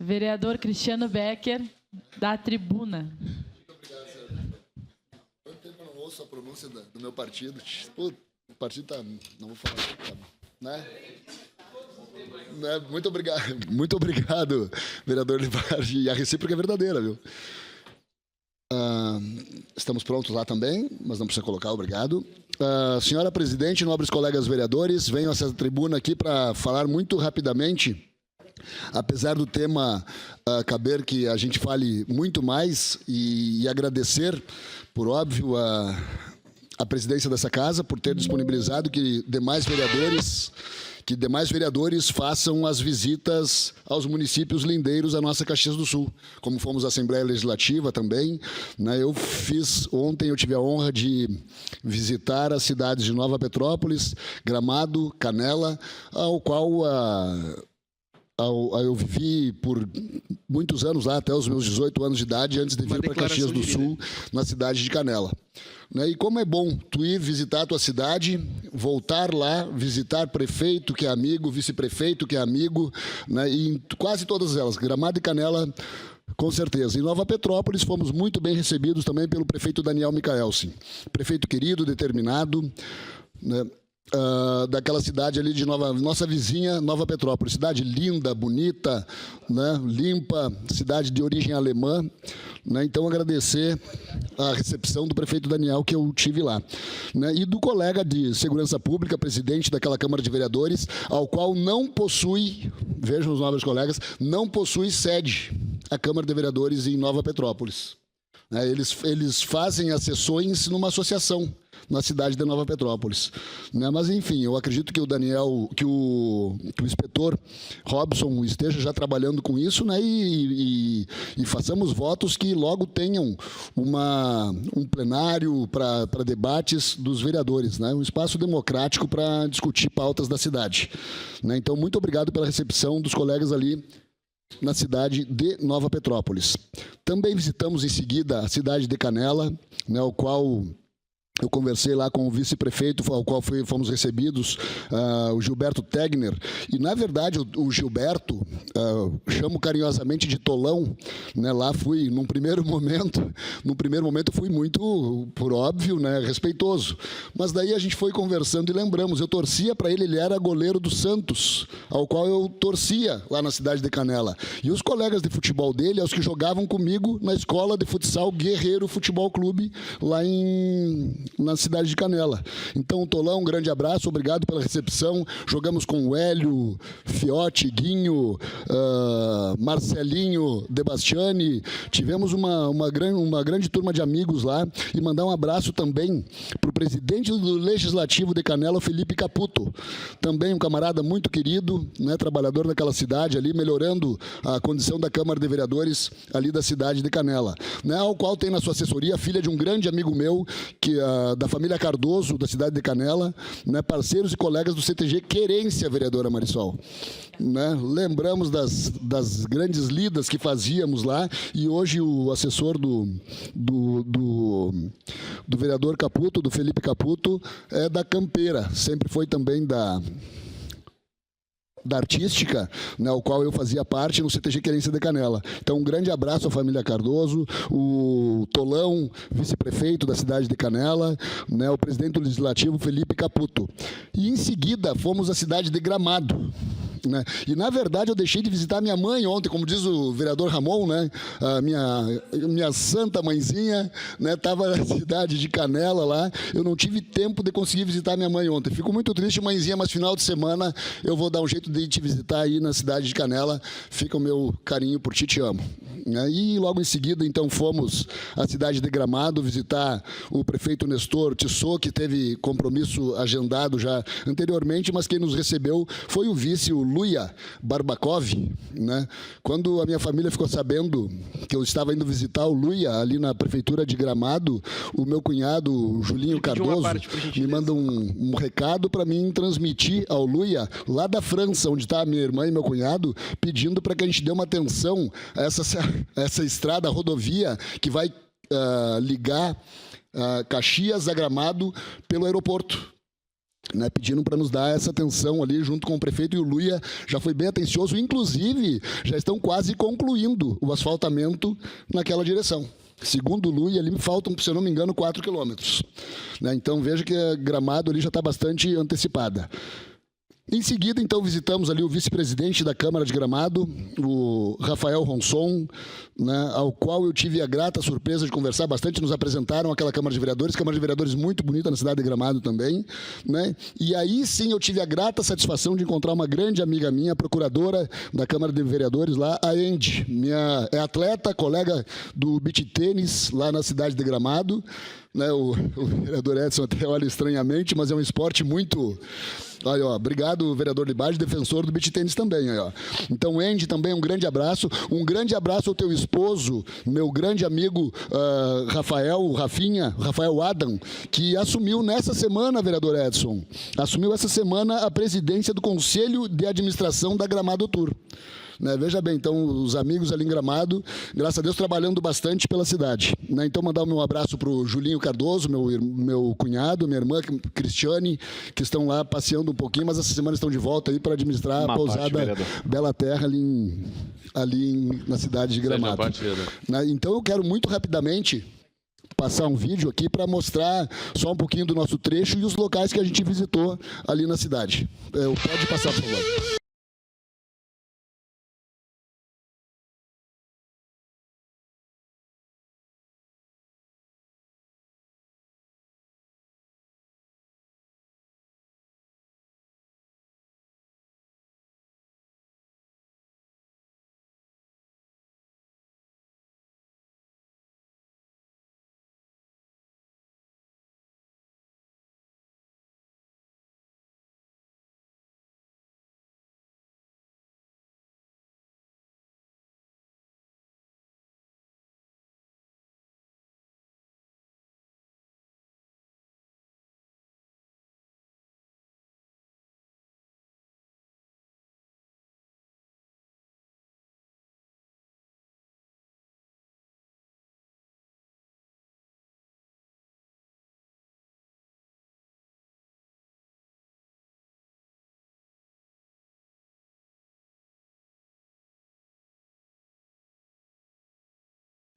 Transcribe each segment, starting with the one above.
Vereador Cristiano Becker, da tribuna. Muito obrigado, senhor. Quanto tempo eu não ouço a pronúncia do meu partido? Pô, o partido tá... Não vou falar, tá, né? Muito obrigado, vereador Livardi. E a recíproca é verdadeira, viu? Estamos prontos lá também, mas não precisa colocar, obrigado. Senhora presidente, nobres colegas vereadores, venho a essa tribuna aqui para falar muito rapidamente, apesar do tema caber que a gente fale muito mais, e agradecer, por óbvio, a presidência dessa casa por ter disponibilizado que demais vereadores façam as visitas aos municípios lindeiros da nossa Caxias do Sul, como fomos à Assembleia Legislativa também, né? Ontem eu tive a honra de visitar as cidades de Nova Petrópolis, Gramado, Canela, ao qual eu vivi por muitos anos lá, até os meus 18 anos de idade, antes de vir para Caxias do Sul, na cidade de Canela. E como é bom tu ir visitar a tua cidade, voltar lá, visitar prefeito que é amigo, vice-prefeito que é amigo, né? E em quase todas elas, Gramado e Canela, com certeza. Em Nova Petrópolis fomos muito bem recebidos também pelo prefeito Daniel Micaelsen. Prefeito querido, determinado, né? Daquela cidade ali de nossa vizinha, Nova Petrópolis. Cidade linda, bonita, né? Limpa, cidade de origem alemã, né? Então, agradecer a recepção do prefeito Daniel que eu tive lá, né? E do colega de Segurança Pública, presidente daquela Câmara de Vereadores, ao qual não possui, vejam os nobres colegas, não possui sede a Câmara de Vereadores em Nova Petrópolis. Eles fazem as sessões numa associação na cidade de Nova Petrópolis, né? Mas enfim, eu acredito que o inspetor Robson esteja já trabalhando com isso, né? E façamos votos que logo tenham um plenário para debates dos vereadores, né? Um espaço democrático para discutir pautas da cidade, né? Então, muito obrigado pela recepção dos colegas ali na cidade de Nova Petrópolis. Também visitamos em seguida a cidade de Canela, né, o qual eu conversei lá com o vice-prefeito, ao qual fomos recebidos, o Gilberto Tegner. E, na verdade, o Gilberto, chamo carinhosamente de Tolão, né? Lá fui, num primeiro momento fui muito, por óbvio, né, respeitoso. Mas daí a gente foi conversando e lembramos, eu torcia para ele era goleiro do Santos, ao qual eu torcia lá na cidade de Canela. E os colegas de futebol dele, os que jogavam comigo na escola de futsal Guerreiro Futebol Clube, lá na cidade de Canela. Então, Tolão, um grande abraço, obrigado pela recepção. Jogamos com o Hélio, Fiote, Guinho, Marcelinho, Debastiani. Tivemos uma grande turma de amigos lá. E mandar um abraço também para o presidente do Legislativo de Canela, Felipe Caputo. Também um camarada muito querido, né, trabalhador daquela cidade ali, melhorando a condição da Câmara de Vereadores ali da cidade de Canela, né, ao qual tem na sua assessoria a filha de um grande amigo meu, da família Cardoso, da cidade de Canela, né, parceiros e colegas do CTG Querência, vereadora Marisol. Né, lembramos das grandes lidas que fazíamos lá, e hoje o assessor do vereador Caputo, do Felipe Caputo, é da Campeira, sempre foi também da artística, né, ao qual eu fazia parte no CTG Querência de Canela. Então, um grande abraço à família Cardoso, o Tolão, vice-prefeito da cidade de Canela, né, o presidente do Legislativo, Felipe Caputo. E, em seguida, fomos à cidade de Gramado. Né? E, na verdade, eu deixei de visitar minha mãe ontem, como diz o vereador Ramon, né? A minha santa mãezinha, né? Estava na cidade de Canela lá. Eu não tive tempo de conseguir visitar minha mãe ontem. Fico muito triste, mãezinha, mas final de semana eu vou dar um jeito de te visitar aí na cidade de Canela. Fica o meu carinho por ti, te amo. E logo em seguida, então, fomos à cidade de Gramado visitar o prefeito Nestor Tissot, que teve compromisso agendado já anteriormente, mas quem nos recebeu foi o vice, o Luia Barbakov, né? Quando a minha família ficou sabendo que eu estava indo visitar o Luia ali na prefeitura de Gramado, o meu cunhado, Julinho Cardoso, me manda um recado para mim transmitir ao Luia, lá da França, onde está a minha irmã e meu cunhado, pedindo para que a gente dê uma atenção a essa estrada, a rodovia, que vai ligar Caxias a Gramado pelo aeroporto. né, pedindo para nos dar essa atenção ali junto com o prefeito, e o Luia já foi bem atencioso, inclusive já estão quase concluindo o asfaltamento naquela direção. Segundo o Luia, ali faltam, se eu não me engano, 4 quilômetros. Né, então veja que a Gramado ali já está bastante antecipada. Em seguida, então, visitamos ali o vice-presidente da Câmara de Gramado, o Rafael Ronson, né, ao qual eu tive a grata surpresa de conversar bastante. Nos apresentaram aquela Câmara de Vereadores muito bonita na cidade de Gramado também. Né, e aí sim eu tive a grata satisfação de encontrar uma grande amiga minha, procuradora da Câmara de Vereadores lá, a Andy. É atleta, colega do beach tênis lá na cidade de Gramado. Né, o vereador Edson até olha estranhamente, mas é um esporte muito... Aí, ó, obrigado, vereador Libage, defensor do beach tênis também. Aí, ó. Então, Andy, também um grande abraço. Um grande abraço ao teu esposo, meu grande amigo Rafael Adam, que assumiu nessa semana, vereador Edson, assumiu essa semana a presidência do Conselho de Administração da Gramado Tour. Né, veja bem, então, os amigos ali em Gramado, graças a Deus, trabalhando bastante pela cidade. Né, então, mandar o meu abraço para o Julinho Cardoso, meu cunhado, minha irmã Cristiane, que estão lá passeando um pouquinho, mas essa semana estão de volta aí para administrar a pousada Bela Terra na cidade de Gramado. Né, então, eu quero muito rapidamente passar um vídeo aqui para mostrar só um pouquinho do nosso trecho e os locais que a gente visitou ali na cidade. Pode passar, por favor.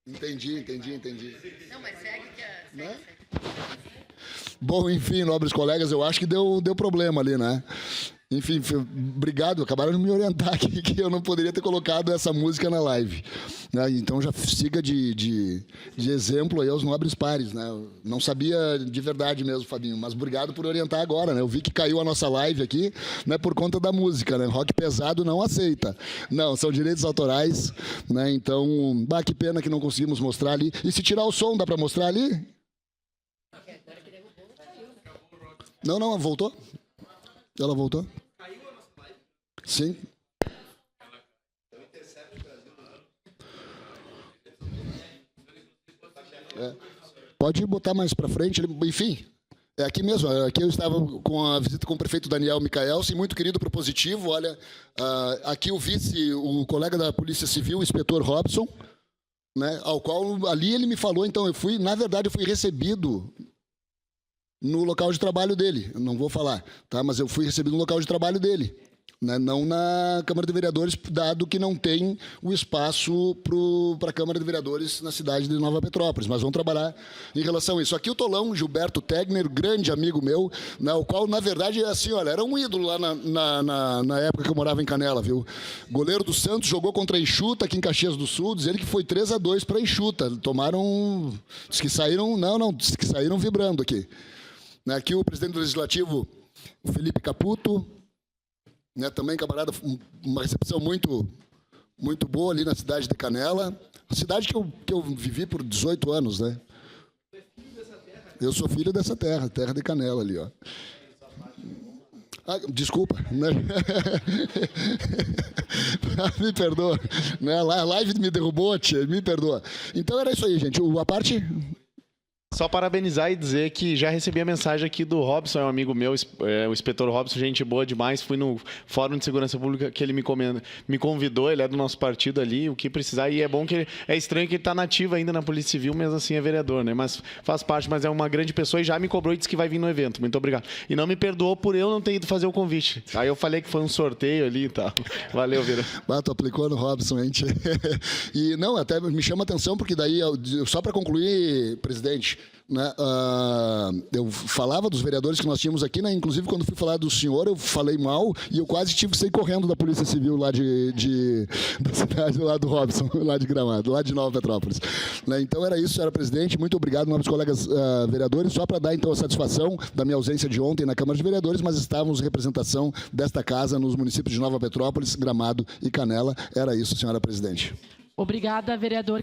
Entendi. Não, mas segue que segue. Bom, enfim, nobres colegas, eu acho que deu problema ali, né? Enfim, obrigado, acabaram de me orientar aqui que eu não poderia ter colocado essa música na live. Né? Então já siga de exemplo aí aos nobres pares. Né? Eu não sabia de verdade mesmo, Fabinho, mas obrigado por orientar agora. Né? Eu vi que caiu a nossa live aqui, né, por conta da música. Né? Rock pesado não aceita. Não, são direitos autorais. Né? Então, que pena que não conseguimos mostrar ali. E se tirar o som, dá para mostrar ali? Não, voltou? Ela voltou? Sim. Pode botar mais para frente. Enfim, é aqui mesmo. Aqui eu estava com a visita com o prefeito Daniel Micaelsen, muito querido, propositivo. Olha, aqui o colega da Polícia Civil, o inspetor Robson, né, ao qual ali ele me falou. Então, na verdade, eu fui recebido no local de trabalho dele. Eu não vou falar, tá? Mas eu fui recebido no local de trabalho dele. Né? Não na Câmara de Vereadores, dado que não tem o espaço para a Câmara de Vereadores na cidade de Nova Petrópolis, mas vamos trabalhar em relação a isso. Aqui o Tolão, Gilberto Tegner, grande amigo meu, né, o qual, na verdade, assim, olha, era um ídolo lá na época que eu morava em Canela, viu? Goleiro do Santos, jogou contra a Enxuta aqui em Caxias do Sul, diz ele que foi 3-2 para a Enxuta. Tomaram... Diz que saíram... Diz que saíram vibrando aqui. Aqui o presidente do Legislativo, o Felipe Caputo, né, também camarada, uma recepção muito boa ali na cidade de Canela, cidade que eu vivi por 18 anos, né? Eu sou filho dessa terra de Canela ali, ó. Desculpa, né? Me perdoa, né? A live me derrubou, tia, me perdoa. Então era isso aí, gente. A parte... Só parabenizar e dizer que já recebi a mensagem aqui do Robson, é um amigo meu, o inspetor Robson, gente boa demais. Fui no Fórum de Segurança Pública que ele me convidou, ele é do nosso partido ali, o que precisar. E é bom que é estranho que ele está nativo ainda na Polícia Civil, mesmo assim é vereador, né? Mas faz parte, mas é uma grande pessoa e já me cobrou e disse que vai vir no evento. Muito obrigado. E não me perdoou por eu não ter ido fazer o convite. Aí eu falei que foi um sorteio ali e tal. Valeu, Vira. Tu aplicou no Robson, gente. E não, até me chama a atenção, porque daí, só para concluir, presidente, né, eu falava dos vereadores que nós tínhamos aqui, né, inclusive quando fui falar do senhor, eu falei mal e eu quase tive que sair correndo da Polícia Civil lá da cidade, lá do Robson, lá de Gramado, lá de Nova Petrópolis. Né, então era isso, senhora presidente, muito obrigado, nobres colegas vereadores, só para dar então a satisfação da minha ausência de ontem na Câmara de Vereadores, mas estávamos em representação desta casa nos municípios de Nova Petrópolis, Gramado e Canela. Era isso, senhora presidente. Obrigada, vereador.